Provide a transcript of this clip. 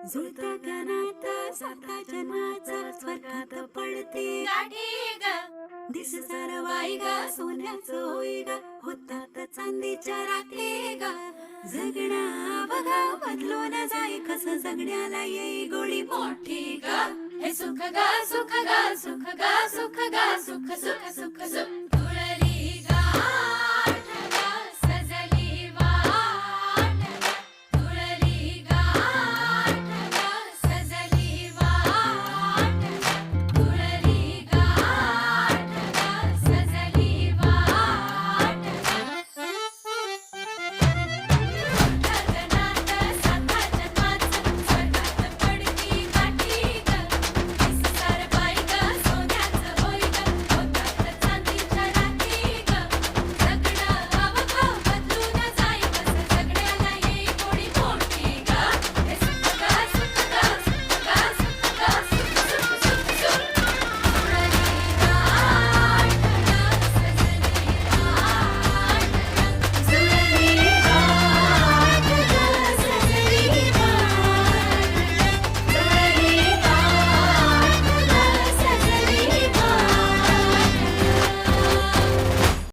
जुळता ज्ञानात साता जन्माचा स्वर्गात पडते गाठी ग दिस सारवाई ग सोन्याचं होई ग होतात चांदीच्या राखे ग जगणं बघा बदलून जाई कसं जगण्याला येई गोळी मोठी ग हे सुख ग सुख ग सुख ग सुख ग सुख सुख सुख सुख